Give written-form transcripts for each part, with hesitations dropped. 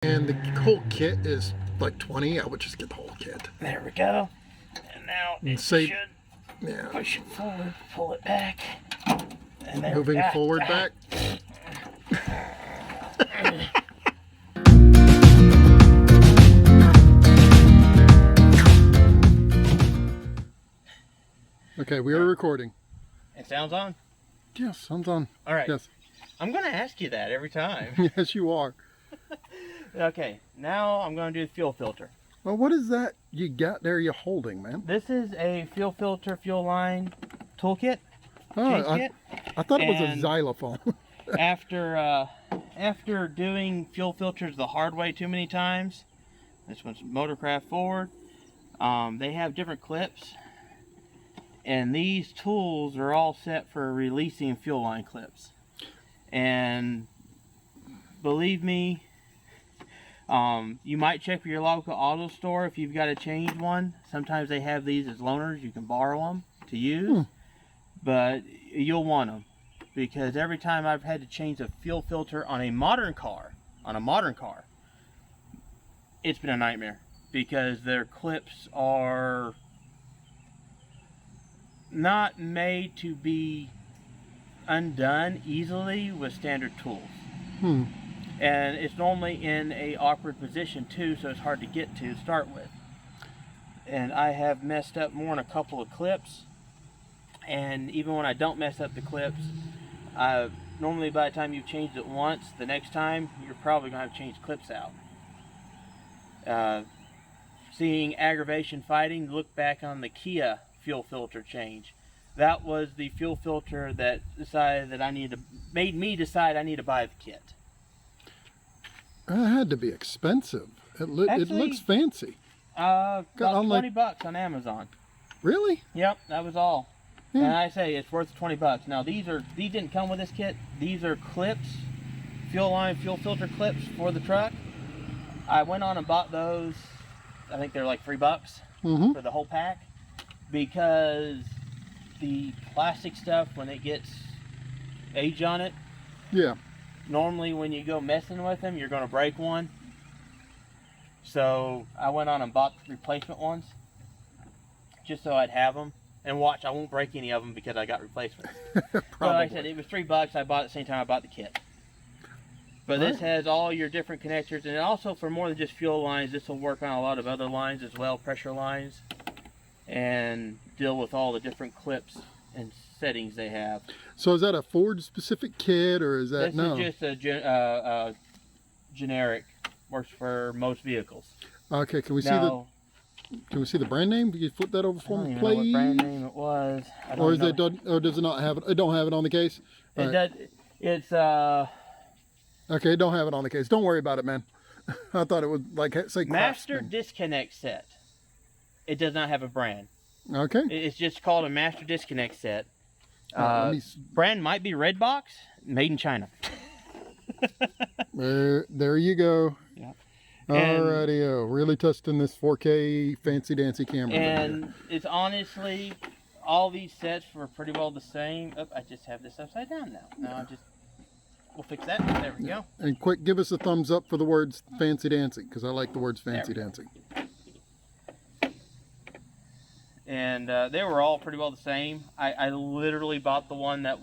And the whole kit is like 20. I would just get the whole kit. There we go. And now And it save, should yeah. push it forward, pull it back. And there Moving forward back. Okay, we are recording. It sounds on? Yes, sounds on. All right. Yes. I'm going to ask you that every time. Yes, you are. Okay, now I'm going to do the fuel filter. Well, what is that you got there you're holding, man? This is a fuel filter, fuel line toolkit. Oh, I thought it was a xylophone. After doing fuel filters the hard way too many times, this one's Motorcraft Ford, they have different clips. And these tools are all set for releasing fuel line clips. And believe me, you might check with your local auto store if you've got to change one. Sometimes they have these as loaners. You can borrow them to use. But you'll want them. Because every time I've had to change a fuel filter on a modern car, it's been a nightmare. Because their clips are not made to be undone easily with standard tools. And it's normally in a awkward position too, so it's hard to get to start with. And I have messed up more than a couple of clips, and even when I don't mess up the clips, normally by the time you've changed it once, the next time you're probably going to have to change clips out. Seeing aggravation fighting, look back on the Kia fuel filter change. That was the fuel filter that decided that made me decide I need to buy the kit. It had to be expensive. It looks fancy. About $20 on Amazon. Really? Yep, that was all. Yeah. And I say it's worth $20. Now these didn't come with this kit. These are clips, fuel line, fuel filter clips for the truck. I went on and bought those. I think they're like $3 for the whole pack. Because the plastic stuff, when it gets age on it, yeah, normally when you go messing with them, you're going to break one. So I went on and bought replacement ones just so I'd have them. And watch, I won't break any of them because I got replacements. So like I said, it was $3. I bought it at the same time I bought the kit. But this has all your different connectors, and also for more than just fuel lines, this will work on a lot of other lines as well, pressure lines, and deal with all the different clips and settings they have. So is that a Ford specific kit, or is that This is just a generic, works for most vehicles. Okay, can we see the brand name? Can you flip that over for me, please? I don't even know what brand name it was. Or does it not have it? It don't have it on the case. It does. It's Okay, don't have it on the case. Don't worry about it, man. I thought it would say Master Craftsman. Disconnect Set. It does not have a brand. Okay. It's just called a Master Disconnect Set. Brand might be Redbox, made in China. There you go. Yeah. Alrighty, really testing this 4K fancy dancy camera. And it's honestly, all these sets were pretty well the same. Oh, I just have this upside down now. Now we'll fix that. There we go. And quick, give us a thumbs up for the words fancy dancy, because I like the words fancy dancy. And they were all pretty well the same. I literally bought the one that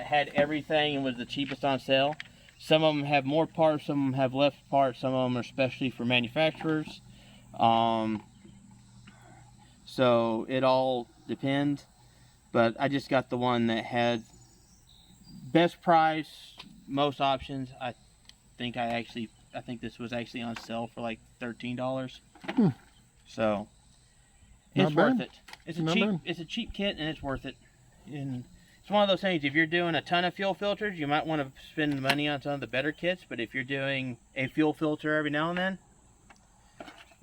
had everything and was the cheapest on sale. Some of them have more parts, some of them have less parts, some of them are specially for manufacturers. So it all depends. But I just got the one that had best price, most options. I think this was actually on sale for like $13. So it's worth it. It's a cheap kit, and it's worth it. And it's one of those things, if you're doing a ton of fuel filters, you might want to spend money on some of the better kits, but if you're doing a fuel filter every now and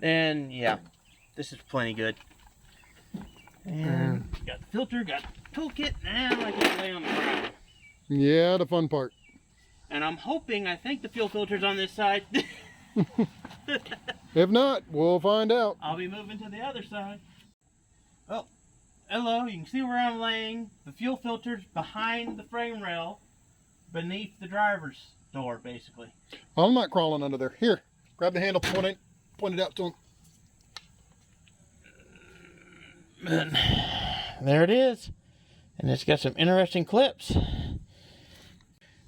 then yeah, this is plenty good. And got the filter, got the toolkit, now I can lay on the ground. Yeah, the fun part. And I think the fuel filter's on this side. If not, we'll find out. I'll be moving to the other side. Oh, hello, you can see where I'm laying. The fuel filter's behind the frame rail, beneath the driver's door, basically. I'm not crawling under there. Here, Grab the handle, point it out to him. And there it is. And it's got some interesting clips.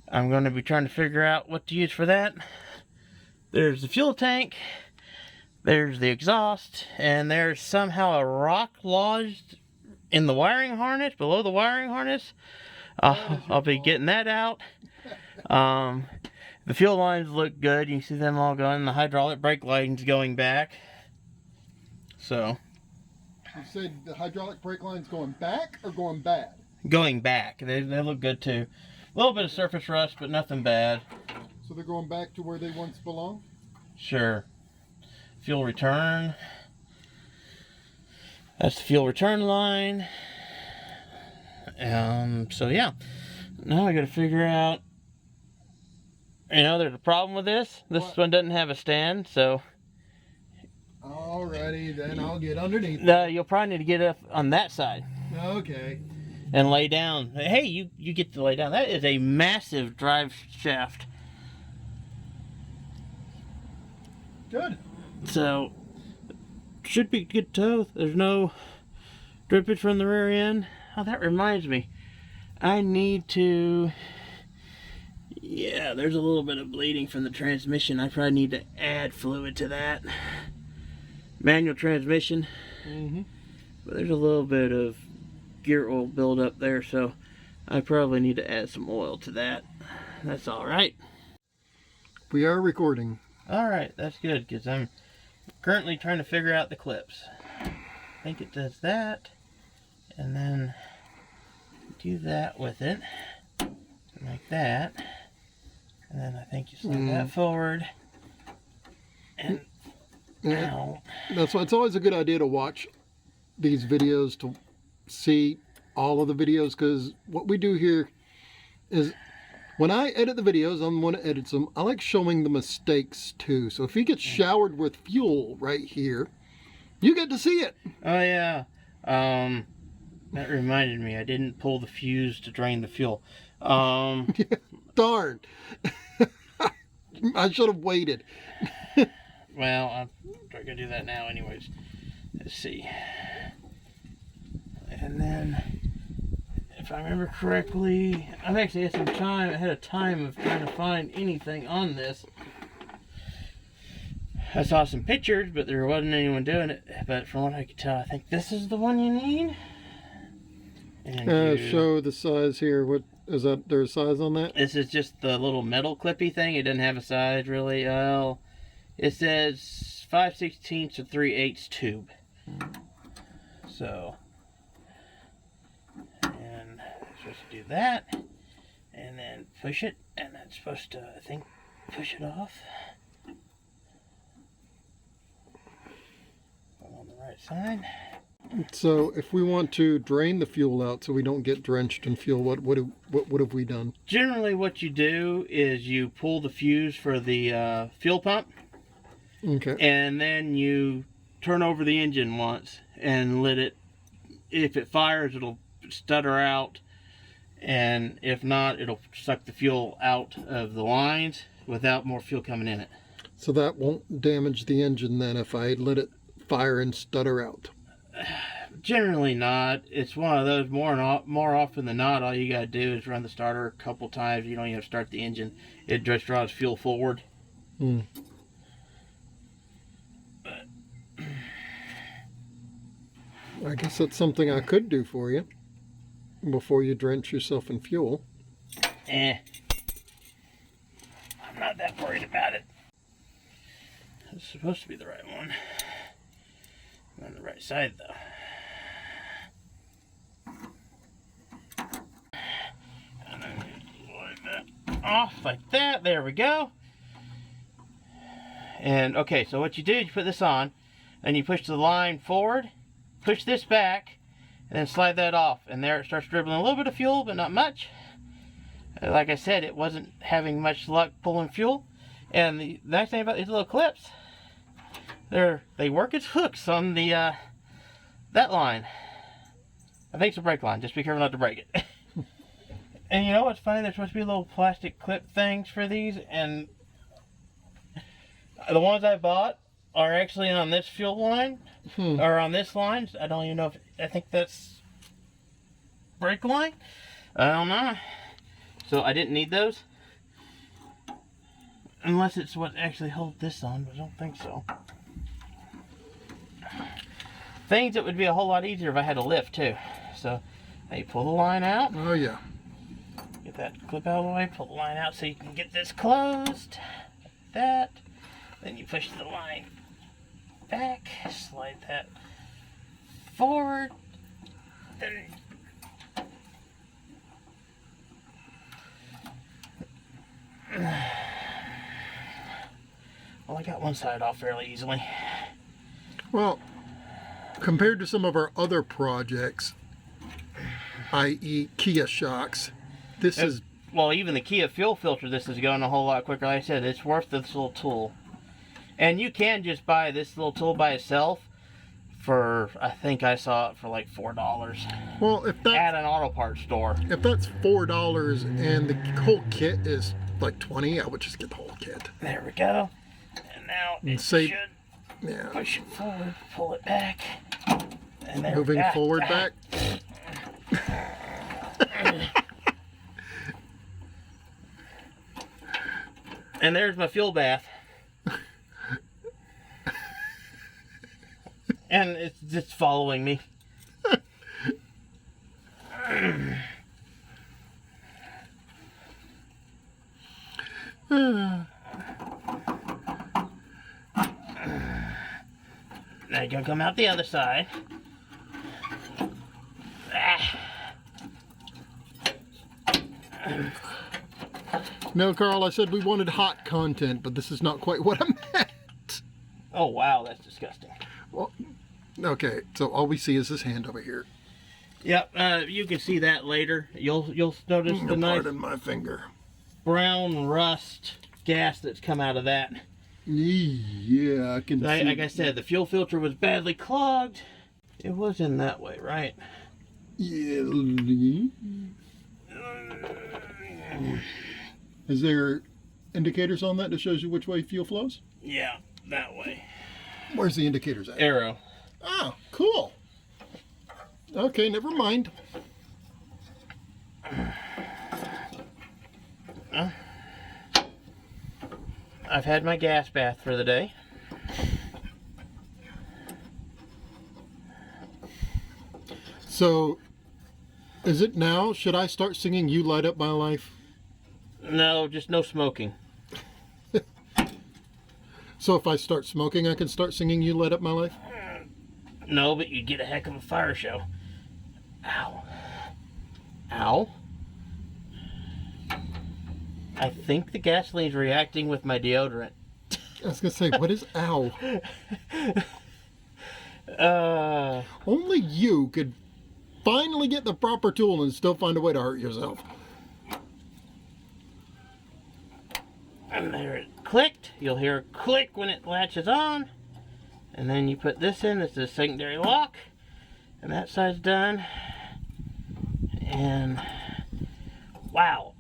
I'm going to be trying to figure out what to use for that. There's the fuel tank, there's the exhaust, and there's somehow a rock lodged in the wiring harness, below the wiring harness. I'll be getting that out. The fuel lines look good. You see them all going. The hydraulic brake line's going back. So. You said the hydraulic brake line's going back or going bad? Going back. They look good too. A little bit of surface rust, but nothing bad. So they're going back to where they once belonged? Sure. Fuel return. That's the fuel return line. So yeah. Now I gotta figure out, there's a problem with this. This one doesn't have a stand, so. Alrighty, then I'll get underneath. You'll probably need to get up on that side. Okay. And lay down. Hey, you get to lay down. That is a massive drive shaft. Good. So, should be good tow. There's no drippage from the rear end. Oh, that reminds me. I need to... Yeah, there's a little bit of bleeding from the transmission. I probably need to add fluid to that. Manual transmission. But there's a little bit of gear oil buildup there, so I probably need to add some oil to that. That's all right. We are recording. All right, that's good, because I'm currently trying to figure out the clips. I think it does that, and then do that with it, like that, and then I think you slide that forward, and now. That's why it's always a good idea to watch these videos to see all of the videos, because what we do here is when I edit the videos, I'm the one that edits them. I like showing the mistakes too. So if he gets showered with fuel right here, you get to see it. Oh yeah. That reminded me, I didn't pull the fuse to drain the fuel. Darn. I should have waited. Well, I'm gonna do that now anyways. Let's see. And then, if I remember correctly, I've actually had some time ahead of time of trying to find anything on this. I saw some pictures, but there wasn't anyone doing it. But from what I could tell, I think this is the one you need. And show the size here. What is that? There's a size on that? This is just the little metal clippy thing. It doesn't have a size really. It says 5/16 to 3/8 tube. So, and I'm supposed to do that, and then push it, and that's supposed to, I think, push it off. On the right side. So if we want to drain the fuel out so we don't get drenched in fuel, what have we done? Generally what you do is you pull the fuse for the fuel pump. Okay. And then you turn over the engine once and let it, if it fires, it'll stutter out. And if not, it'll suck the fuel out of the lines without more fuel coming in it. So that won't damage the engine then if I let it fire and stutter out? Generally not. It's one of those, more often than not, all you gotta do is run the starter a couple times. You don't even have to start the engine. It just draws fuel forward. I guess that's something I could do for you before you drench yourself in fuel. I'm not that worried about it. It's supposed to be the right one. I'm on the right side though. And then slide that off like that. There we go. And okay, so what you do is you put this on, and you push the line forward, push this back, and then slide that off. And there it starts dribbling a little bit of fuel, but not much. Like I said, it wasn't having much luck pulling fuel. And the nice thing about these little clips, they work as hooks on the that line. I think it's a brake line. Just be careful not to break it. And you know what's funny? There's supposed to be little plastic clip things for these, and The ones I bought are actually on this fuel line, or on this line. I don't even know if, I think that's brake line. I don't know. So I didn't need those. Unless it's what actually holds this on, but I don't think so. Things that would be a whole lot easier if I had a lift too. So, now you pull the line out. Oh yeah. Get that clip out of the way, pull the line out so you can get this closed. Like that. Then you push the line back, slide that forward. Then well, I got one side off fairly easily. Well, compared to some of our other projects, i.e. Kia shocks, this is... Well, even the Kia fuel filter, this is going a whole lot quicker. Like I said, it's worth this little tool. And you can just buy this little tool by itself for, I think I saw it for like $4. Well, if that's... At an auto parts store. If that's $4 and the whole kit is like $20, I would just get the whole kit. There we go. And now it Save, should yeah. push it forward, pull it back. And there Moving forward back. And there's my fuel bath. And it's just following me. Now you're gonna come out the other side. No, Carl, I said we wanted hot content, but this is not quite what I meant. Oh wow, that's disgusting. Well, okay, so all we see is this hand over here. Yep, you can see that later. You'll notice the nice Pardon my finger. brown rust gas that's come out of that. Yeah, I can see. Like I said, the fuel filter was badly clogged. It was in that way, right? Yeah. Is there indicators on that that shows you which way fuel flows? Yeah, that way. Where's the indicators at? Arrow. Oh, cool. Okay, never mind. I've had my gas bath for the day. So, is it now? Should I start singing "You Light Up My Life"? No, just no smoking. So if I start smoking, I can start singing "You Light Up My Life"? No, but you'd get a heck of a fire show. Ow. Ow. I think the gasoline's reacting with my deodorant. I was going to say, what is ow? Only you could finally get the proper tool and still find a way to hurt yourself. And there it clicked. You'll hear a click when it latches on. And then you put this in. It's a secondary lock. And that side's done. And wow.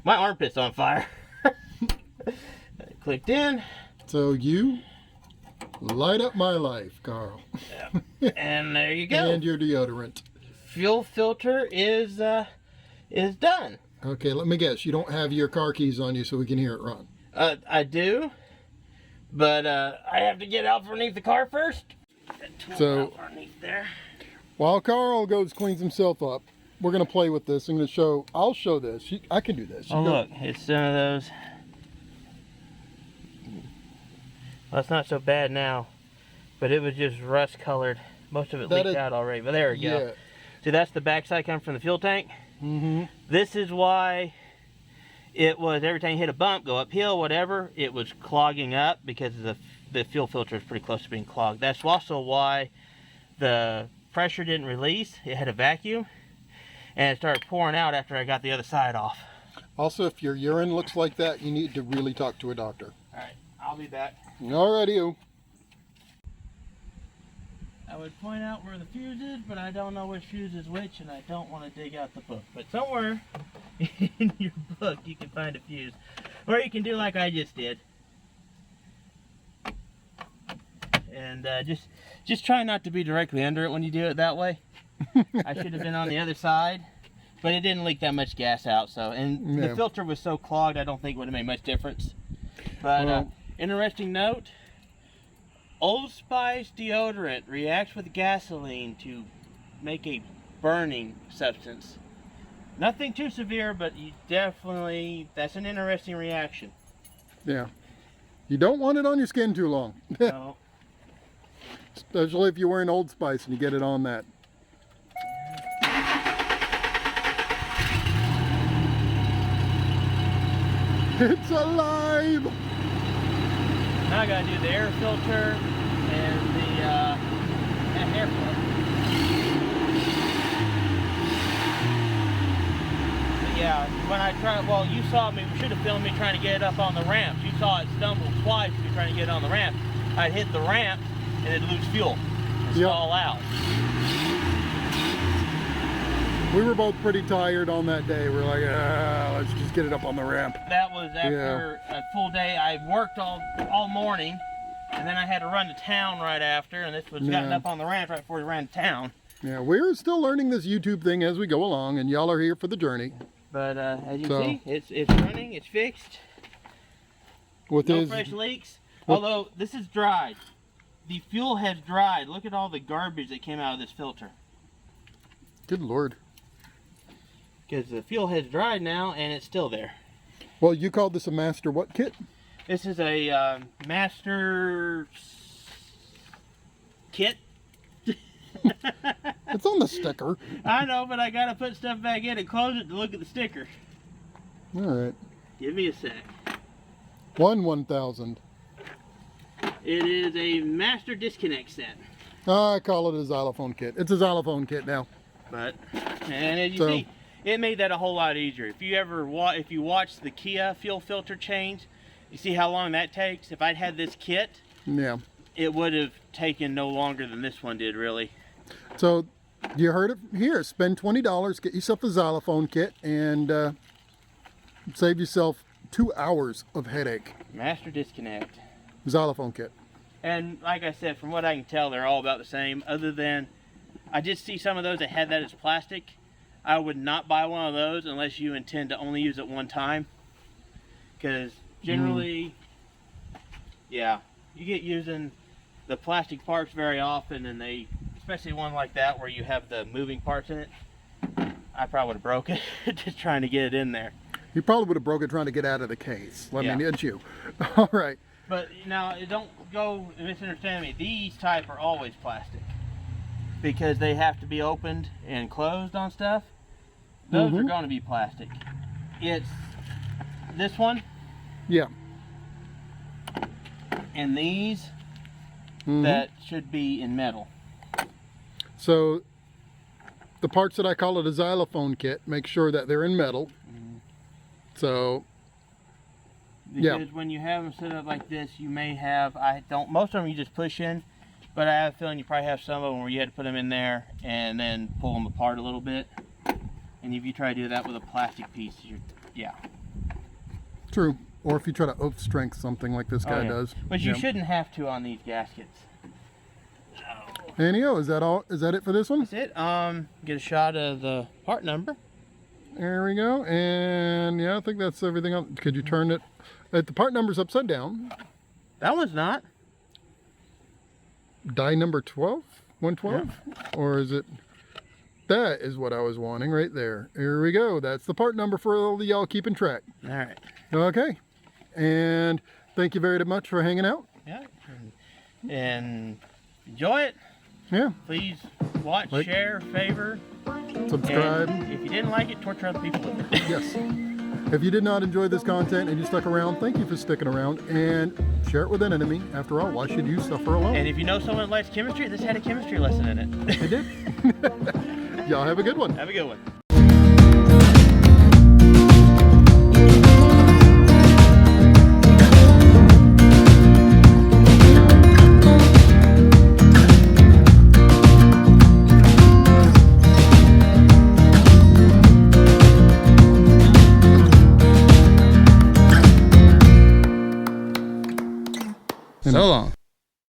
My armpit's on fire. It clicked in. So you light up my life, Carl. Yeah. And there you go. And your deodorant. Fuel filter is done. Okay, let me guess. You don't have your car keys on you so we can hear it run. I do, but I have to get out from underneath the car first. So, out underneath there. While Karl goes cleans himself up, we're gonna play with this. I'm gonna show. I'll show this. I can do this. Oh look, it's one of those. Well, it's not so bad now, but it was just rust colored. Most of it leaked out already. But there we go. Yeah. See, that's the backside coming from the fuel tank. Mm-hmm. This is why it was every time you hit a bump, go uphill, whatever, it was clogging up because the fuel filter is pretty close to being clogged. That's also why the pressure didn't release. It had a vacuum, and it started pouring out after I got the other side off. Also, if your urine looks like that, you need to really talk to a doctor. All right, I'll be back. Alrighty. I would point out where the fuse is, but I don't know which fuse is which, and I don't want to dig out the book. But somewhere in your book, you can find a fuse. Or you can do like I just did. And just try not to be directly under it when you do it that way. I should have been on the other side, but it didn't leak that much gas out. So, and the filter was so clogged, I don't think it would have made much difference. But interesting note: Old Spice deodorant reacts with gasoline to make a burning substance. Nothing too severe, but you definitely, that's an interesting reaction. Yeah. You don't want it on your skin too long. No. Especially if you're wearing Old Spice and you get it on that. It's alive! Now I gotta do the air filter and the airflow. But yeah, when I tried, well, you saw me, should have filmed me trying to get it up on the ramps. You saw it stumble twice me trying to get it on the ramp. I'd hit the ramp and it'd lose fuel and stall out. We were both pretty tired on that day. We're like, let's just get it up on the ramp. That was after a full day. I worked all morning, and then I had to run to town right after, and this was gotten up on the ramp right before we ran to town. Yeah, we're still learning this YouTube thing as we go along, and y'all are here for the journey. But as you can see, it's running, it's fixed. With no fresh leaks. Although this is dried. The fuel has dried. Look at all the garbage that came out of this filter. Good Lord. Because the fuel has dried now, and it's still there. Well, you called this a master what kit? This is a master kit. It's on the sticker. I know, but I gotta put stuff back in and close it to look at the sticker. All right. Give me a sec. 1,000. It is a master disconnect set. I call it a xylophone kit. It's a xylophone kit now. But, and as you see, it made that a whole lot easier. If you watch the Kia fuel filter change, you see how long that takes. If I'd had this kit, it would have taken no longer than this one did, really. So you heard it here. Spend $20, get yourself a xylophone kit, and save yourself 2 hours of headache. Master disconnect. Xylophone kit. And like I said, from what I can tell, they're all about the same. Other than, I did see some of those that had that as plastic. I would not buy one of those unless you intend to only use it one time. Because generally, yeah, you get using the plastic parts very often, and they, especially one like that where you have the moving parts in it, I probably would have broke it just trying to get it in there. You probably would have broke it trying to get out of the case. Let me hit you. All right. But now, don't go misunderstand me. These type are always plastic because they have to be opened and closed on stuff. Those are going to be plastic. It's this one. Yeah. And these that should be in metal. So the parts that I call it a xylophone kit, make sure that they're in metal. So because when you have them set up like this, you may have, most of them you just push in, but I have a feeling you probably have some of them where you had to put them in there and then pull them apart a little bit. And if you try to do that with a plastic piece, True. Or if you try to oath strength something like this guy does. But you shouldn't have to on these gaskets. Anyhow, is that all? Is that it for this one? That's it. Get a shot of the part number. There we go. And yeah, I think that's everything else. Could you turn it? The part number's upside down. That one's not. Die number 12? 112? Yeah. Or is it? That is what I was wanting right there. Here we go. That's the part number for all of y'all keeping track. All right. Okay. And thank you very much for hanging out. Yeah. And enjoy it. Yeah. Please watch, share, favor, subscribe. And if you didn't like it, torture other people with it. Yes. If you did not enjoy this content and you stuck around, thank you for sticking around, and share it with an enemy. After all, why should you suffer alone? And if you know someone that likes chemistry, this had a chemistry lesson in it. It did. Y'all have a good one. Have a good one.